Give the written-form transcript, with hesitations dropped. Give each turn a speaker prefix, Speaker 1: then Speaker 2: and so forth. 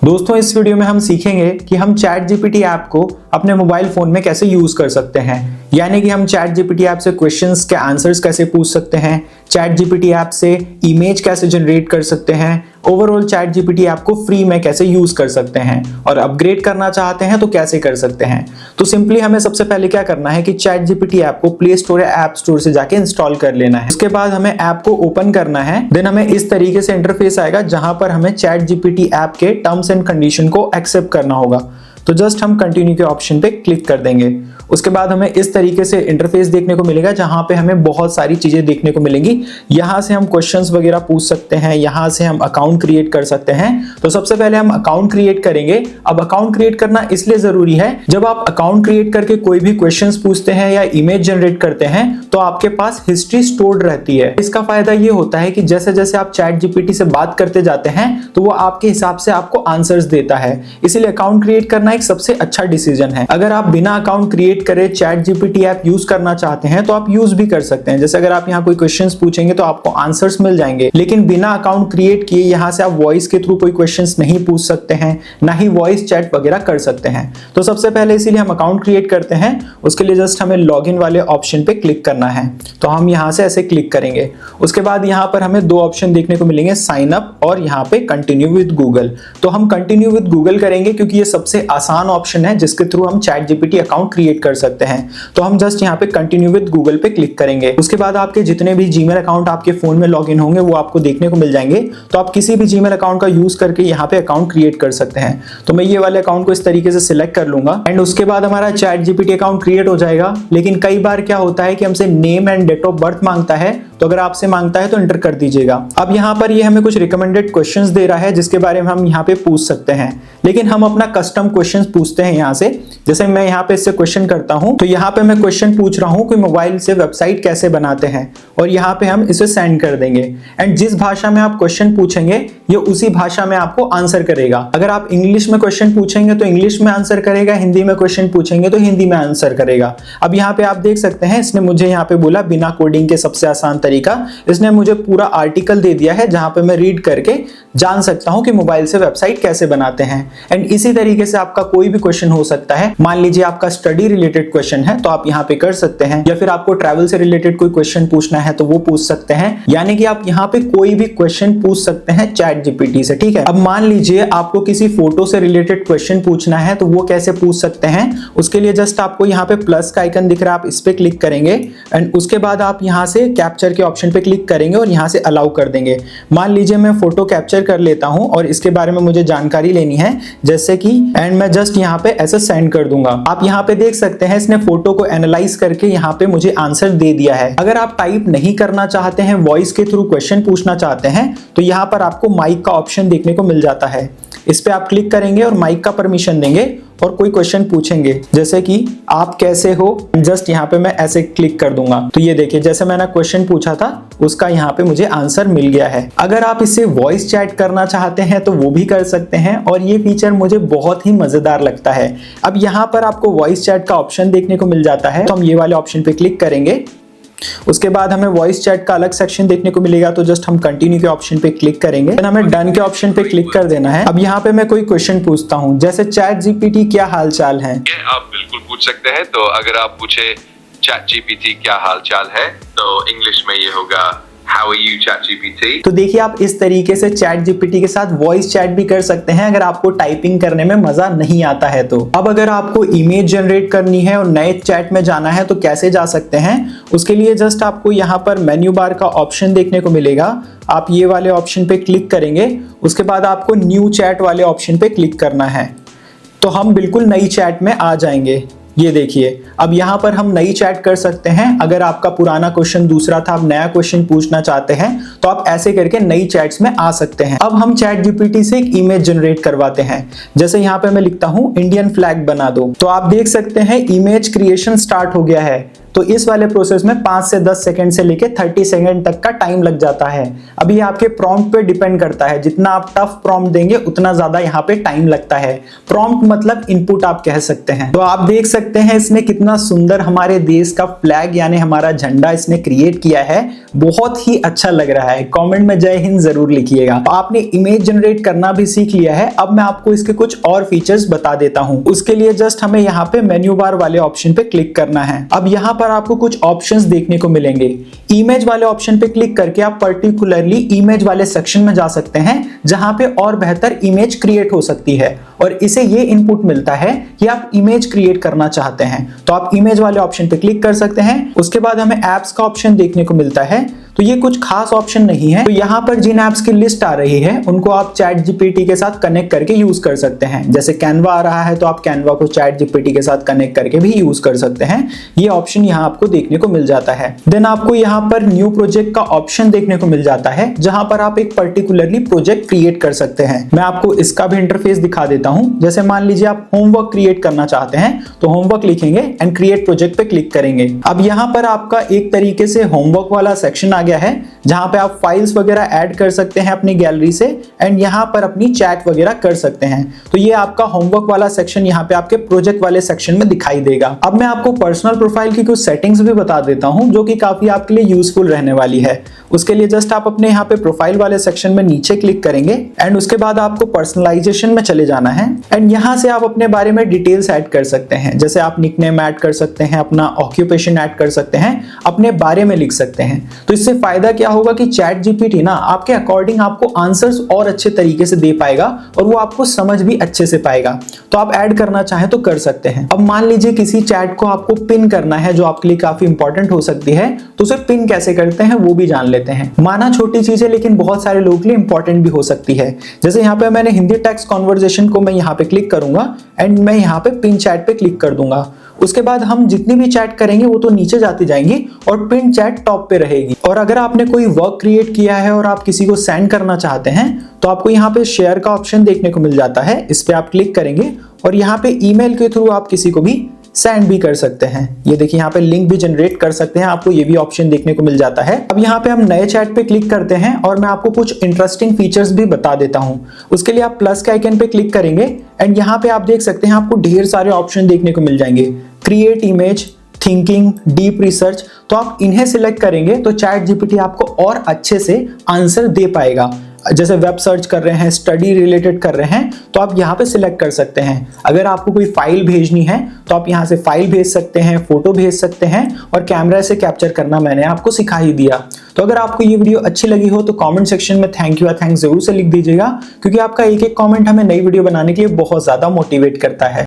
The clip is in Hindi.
Speaker 1: दोस्तों इस वीडियो में हम सीखेंगे कि हम चैट जीपीटी ऐप को अपने मोबाइल फोन में कैसे यूज कर सकते हैं। यानी कि हम चैट जीपीटी ऐप से क्वेश्चंस के आंसर्स कैसे पूछ सकते हैं, चैट जीपीटी ऐप से इमेज कैसे जनरेट कर सकते हैं, ओवरऑल चैट जीपीटी ऐप को फ्री में कैसे यूज कर सकते हैं और अपग्रेड करना चाहते हैं तो कैसे कर सकते हैं। तो सिंपली हमें सबसे पहले क्या करना है कि चैट जीपीटी ऐप को प्ले स्टोर या ऐप स्टोर से जाके इंस्टॉल कर लेना है। उसके बाद हमें ऐप को ओपन करना है। देन हमें इस तरीके से इंटरफेस आएगा जहां पर हमें चैट जीपीटी ऐप के टर्म्स एंड कंडीशन को एक्सेप्ट करना होगा। तो जस्ट हम कंटिन्यू के ऑप्शन पे क्लिक कर देंगे। उसके बाद हमें इस तरीके से इंटरफेस देखने को मिलेगा जहां पे हमें बहुत सारी चीजें देखने को मिलेंगी। यहां से हम क्वेश्चंस वगैरह पूछ सकते हैं, यहां से हम अकाउंट क्रिएट कर सकते हैं। तो सबसे पहले हम अकाउंट क्रिएट करेंगे। अब अकाउंट क्रिएट करना इसलिए जरूरी है, जब आप अकाउंट क्रिएट करके कोई भी क्वेश्चंस पूछते हैं या इमेज जनरेट करते हैं तो आपके पास हिस्ट्री स्टोर्ड रहती है। इसका फायदा ये होता है कि जैसे जैसे आप चैट जीपीटी से बात करते जाते हैं तो वो आपके हिसाब से आपको आंसर्स देता है। इसीलिए अकाउंट क्रिएट करना एक सबसे अच्छा डिसीजन है। अगर आप बिना अकाउंट क्रिएट करे चैट जीपीटी ऐप यूज करना चाहते हैं तो आप यूज भी कर सकते हैं। जैसे अगर आप यहाँ कोई क्वेश्चंस पूछेंगे तो आपको आंसर्स मिल जाएंगे, लेकिन बिना अकाउंट क्रिएट किए यहाँ से आप वॉइस के थ्रू कोई क्वेश्चंस नहीं पूछ सकते हैं, ना ही वॉइस चैट वगैरह कर सकते हैं। तो सबसे पहले इसीलिए हम अकाउंट क्रिएट करते हैं। उसके लिए जस्ट हमें लॉग इन वाले ऑप्शन पे क्लिक करना है। तो हम यहाँ से ऐसे क्लिक करेंगे। उसके बाद यहाँ पर हमें दो ऑप्शन देखने को मिलेंगे, साइन अप और यहाँ पे कंटिन्यू विद गूगल। तो हम कंटिन्यू विद गूगल करेंगे क्योंकि ये सबसे आसान ऑप्शन है जिसके थ्रू हम चैट जीपीटी अकाउंट क्रिएट कर सकते हैं। तो हम जस्ट यहाँ पे कंटिन्यू विद गूगल पे क्लिक करेंगे। उसके बाद आपके जितने भी जीमेल अकाउंट आपके फोन में लॉगिन होंगे वो आपको देखने को मिल जाएंगे। तो आप किसी भी जीमेल अकाउंट का यूज करके यहाँ पे अकाउंट क्रिएट कर सकते हैं। तो मैं ये वाले अकाउंट को इस तरीके से सिलेक्ट कर लूंगा एंड उसके बाद हमारा चैट जीपीटी अकाउंट क्रिएट हो जाएगा। लेकिन कई बार क्या होता है कि हमसे name and date of birth मांगता है, तो अगर आपसे मांगता है तो एंटर कर दीजिएगा। अब यहाँ पर ये हमें कुछ रिकमेंडेड क्वेश्चंस दे रहा है जिसके बारे में हम यहाँ पे पूछ सकते हैं, लेकिन हम अपना कस्टम क्वेश्चंस पूछते हैं यहाँ से। जैसे मैं यहाँ पे इससे क्वेश्चन करता हूँ तो यहाँ पे मैं क्वेश्चन पूछ रहा हूँ कि मोबाइल से वेबसाइट कैसे बनाते हैं, और यहाँ पे हम इसे सेंड कर देंगे एंड जिस भाषा में आप क्वेश्चन पूछेंगे ये उसी भाषा में आपको आंसर करेगा। अगर आप इंग्लिश में क्वेश्चन पूछेंगे तो इंग्लिश में आंसर करेगा, हिंदी में क्वेश्चन पूछेंगे तो हिंदी में आंसर करेगा। अब यहाँ पे आप देख सकते हैं इसने मुझे यहाँ पे बोला बिना कोडिंग के सबसे आसान तरीका। इसने मुझे पूरा आर्टिकल दे दिया है जहां पे मैं रीड करके जान सकता हूं कि मोबाइल से वेबसाइट कैसे बनाते हैं। एंड इसी तरीके से आपका कोई भी क्वेश्चन हो सकता है। मान लीजिए आपका स्टडी रिलेटेड क्वेश्चन है तो आप यहाँ पे कर सकते हैं, या फिर आपको ट्रैवल से रिलेटेड कोई क्वेश्चन पूछना है तो वो पूछ सकते हैं। यानी कि आप यहाँ पे कोई भी क्वेश्चन पूछ सकते हैं चैट जीपीटी से, ठीक है। अब मान लीजिए आपको किसी फोटो से रिलेटेड क्वेश्चन पूछना है तो वो कैसे पूछ सकते हैं। उसके लिए जस्ट आपको यहाँ पे प्लस का आइकन दिख रहा है, आप इस पे क्लिक करेंगे एंड उसके बाद आप यहाँ से कैप्चर के ऑप्शन पे क्लिक करेंगे और यहाँ से अलाउ कर देंगे। मान लीजिए मैं फोटो कैप्चर कर लेता हूं और इसके बारे में मुझे जानकारी लेनी है जैसे कि, एंड मैं जस्ट यहाँ पे ऐसे सेंड कर दूंगा। आप यहाँ पे देख सकते हैं इसने फोटो को एनालाइज करके यहाँ पे मुझे आंसर दे दिया है। अगर आप टाइप नहीं करना चाहते हैं, वॉइस के थ्रू क्वेश्चन पूछना चाहते हैं तो यहाँ पर आपको माइक का ऑप्शन देखने को मिल जाता है। इस पे आप क्लिक करेंगे और माइक का परमिशन देंगे और कोई क्वेश्चन पूछेंगे जैसे कि आप कैसे हो। जस्ट यहाँ पे मैं ऐसे क्लिक कर दूंगा तो ये देखिए जैसे मैंने क्वेश्चन पूछा था उसका यहाँ पे मुझे आंसर मिल गया है। अगर आप इससे वॉइस चैट करना चाहते हैं तो वो भी कर सकते हैं और ये फीचर मुझे बहुत ही मजेदार लगता है। अब यहाँ पर आपको वॉइस चैट का ऑप्शन देखने को मिल जाता है तो हम ये वाले ऑप्शन पे क्लिक करेंगे। उसके बाद हमें वॉइस चैट का अलग सेक्शन देखने को मिलेगा तो जस्ट हम कंटिन्यू के ऑप्शन पे क्लिक करेंगे, फिर हमें डन के ऑप्शन पे क्लिक कर देना है। अब यहाँ पे मैं कोई क्वेश्चन पूछता हूँ जैसे चैट जीपीटी क्या हाल चाल है।
Speaker 2: आप बिल्कुल पूछ सकते हैं। तो अगर आप पूछे चैट जीपीटी क्या हाल चाल है तो इंग्लिश में ये होगा How are you ChatGPT?
Speaker 1: तो देखिए आप इस तरीके से चैट जीपीटी के साथ वॉइस चैट भी कर सकते हैं अगर आपको टाइपिंग करने में मजा नहीं आता है तो। अब अगर आपको इमेज जनरेट करनी है और नए चैट में जाना है तो कैसे जा सकते हैं, उसके लिए जस्ट आपको यहाँ पर मेन्यू बार का ऑप्शन देखने को मिलेगा। आप ये वाले ऑप्शन पे क्लिक करेंगे। उसके बाद आपको न्यू चैट वाले ऑप्शन पे क्लिक करना है तो हम बिल्कुल नई चैट में आ जाएंगे। ये देखिए अब यहाँ पर हम नई चैट कर सकते हैं। अगर आपका पुराना क्वेश्चन दूसरा था, आप नया क्वेश्चन पूछना चाहते हैं तो आप ऐसे करके नई चैट्स में आ सकते हैं। अब हम चैट जीपीटी से एक इमेज जनरेट करवाते हैं। जैसे यहाँ पे मैं लिखता हूँ इंडियन फ्लैग बना दो, तो आप देख सकते हैं इमेज क्रिएशन स्टार्ट हो गया है। तो इस वाले प्रोसेस में 5 से 10 सेकंड से लेके 30 सेकंड तक का टाइम लग जाता है। अब ये आपके प्रॉम्प्ट पे डिपेंड करता है, जितना आप टफ प्रॉम्प्ट देंगे उतना ज्यादा यहाँ पे टाइम लगता है। प्रॉम्प्ट मतलब इनपुट आप कह सकते हैं। तो आप देख सकते हैं इसने कितना सुंदर हमारे देश का फ्लैग यानी हमारा झंडा इसने क्रिएट किया है, बहुत ही अच्छा लग रहा है। कमेंट में जय हिंद जरूर लिखिएगा। आपने इमेज जनरेट करना भी सीख लिया है, अब मैं आपको इसके कुछ और फीचर्स बता देता हूं। उसके लिए जस्ट हमें यहाँ पे मेन्यू बार वाले ऑप्शन पे क्लिक करना है। अब यहाँ पर आपको कुछ ऑप्शंस देखने को मिलेंगे। इमेज वाले ऑप्शन पे क्लिक करके आप पर्टिकुलरली इमेज वाले सेक्शन में जा सकते हैं, जहां पे और बेहतर इमेज क्रिएट हो सकती है और इसे ये इनपुट मिलता है कि आप इमेज क्रिएट करना चाहते हैं, तो आप इमेज वाले ऑप्शन पे क्लिक कर सकते हैं। उसके बाद हमें एप्स का ऑप्शन देखने को मिलता है, तो ये कुछ खास ऑप्शन नहीं है। तो यहाँ पर जिन एप्स की लिस्ट आ रही है उनको आप चैट जीपीटी के साथ कनेक्ट करके यूज कर सकते हैं। जैसे कैनवा आ रहा है तो आप कैनवा को चैट जीपीटी के साथ कनेक्ट करके भी यूज कर सकते हैं। ये ऑप्शन यहाँ आपको देखने को मिल जाता है। देन आपको यहाँ पर न्यू प्रोजेक्ट का ऑप्शन देखने को मिल जाता है, जहां पर आप एक पर्टिकुलरली प्रोजेक्ट क्रिएट कर सकते हैं। मैं आपको इसका भी इंटरफेस दिखा देता हूं। जैसे मान लीजिए आप होमवर्क क्रिएट करना चाहते हैं, तो होमवर्क लिखेंगे एंड क्रिएट प्रोजेक्ट पे क्लिक करेंगे। अब यहाँ पर आपका एक तरीके से होमवर्क वाला सेक्शन आ गया है, जहां पे आप फाइल्स वगैरह ऐड कर सकते हैं अपनी गैलरी से एंड यहाँ पर अपनी चैट वगैरह कर सकते हैं। तो ये आपका होमवर्क वाला सेक्शन यहाँ पे आपके प्रोजेक्ट वाले सेक्शन में दिखाई देगा। अब मैं आपको पर्सनल प्रोफाइल की कुछ सेटिंग्स भी बता देता हूं, जो कि काफी आपके लिए यूजफुल रहने वाली है। उसके लिए जस्ट आप अपने यहाँ पे प्रोफाइल वाले सेक्शन में नीचे क्लिक करेंगे एंड उसके बाद आपको पर्सनलाइजेशन में चले जाना है एंड यहाँ से आप अपने बारे में डिटेल्स ऐड कर सकते हैं। जैसे आप निकनेम ऐड कर सकते हैं, अपना ऑक्यूपेशन ऐड कर सकते हैं, अपने बारे में लिख सकते हैं। तो इससे फायदा क्या होगा कि चैट जीपीटी ना आपके अकॉर्डिंग आपको आंसर्स और अच्छे तरीके से दे पाएगा और वो आपको समझ भी अच्छे से पाएगा। तो आप ऐड करना चाहें तो कर सकते हैं। अब मान लीजिए किसी चैट को आपको पिन करना है, जो आपके लिए काफी इंपॉर्टेंट हो सकती है, तो उसे पिन कैसे करते हैं वो भी जान लेते हैं। माना छोटी चीज है, लेकिन बहुत सारे लोगों के लिए इंपॉर्टेंट भी हो सकती है। जैसे यहाँ पे मैंने हिंदी टेक्स्ट कॉन्वर्जेशन को मैं यहाँ पे क्लिक करूंगा एंड मैं यहाँ पे पिन चैट पे क्लिक कर दूंगा। उसके बाद हम जितनी भी चैट करेंगे वो तो नीचे जाती जाएंगी और पिन चैट टॉप पे रहेगी। और अगर आपने कोई वर्क क्रिएट किया है और आप किसी को सेंड करना चाहते हैं, तो आपको यहाँ पे शेयर का ऑप्शन देखने को मिल जाता है। इस पे आप क्लिक करेंगे और यहाँ पे ईमेल के थ्रू आप किसी को भी सेंड भी कर सकते हैं। ये देखिए यहाँ पे लिंक भी जनरेट कर सकते हैं, आपको ये भी ऑप्शन देखने को मिल जाता है। अब यहाँ पे हम नए चैट पे क्लिक करते हैं और मैं आपको कुछ इंटरेस्टिंग फीचर्स भी बता देता हूँ। उसके लिए आप प्लस के आइकन पे क्लिक करेंगे एंड यहाँ पे आप देख सकते हैं आपको ढेर सारे ऑप्शन देखने को मिल जाएंगे। Create image, thinking, deep research. तो आप इन्हें सिलेक्ट करेंगे तो चैट जीपीटी आपको और अच्छे से आंसर दे पाएगा। जैसे वेब सर्च कर रहे हैं, स्टडी रिलेटेड कर रहे हैं, तो आप यहाँ पे सिलेक्ट कर सकते हैं। अगर आपको कोई फाइल भेजनी है तो आप यहाँ से फाइल भेज सकते हैं, फोटो भेज सकते हैं और कैमरा से कैप्चर करना मैंने आपको सिखा ही दिया। तो अगर आपको ये वीडियो अच्छी लगी हो तो कमेंट सेक्शन में थैंक यू या थैंक्स जरूर से लिख दीजिएगा, क्योंकि आपका एक एक कमेंट हमें नई वीडियो बनाने के लिए बहुत ज्यादा मोटिवेट करता है।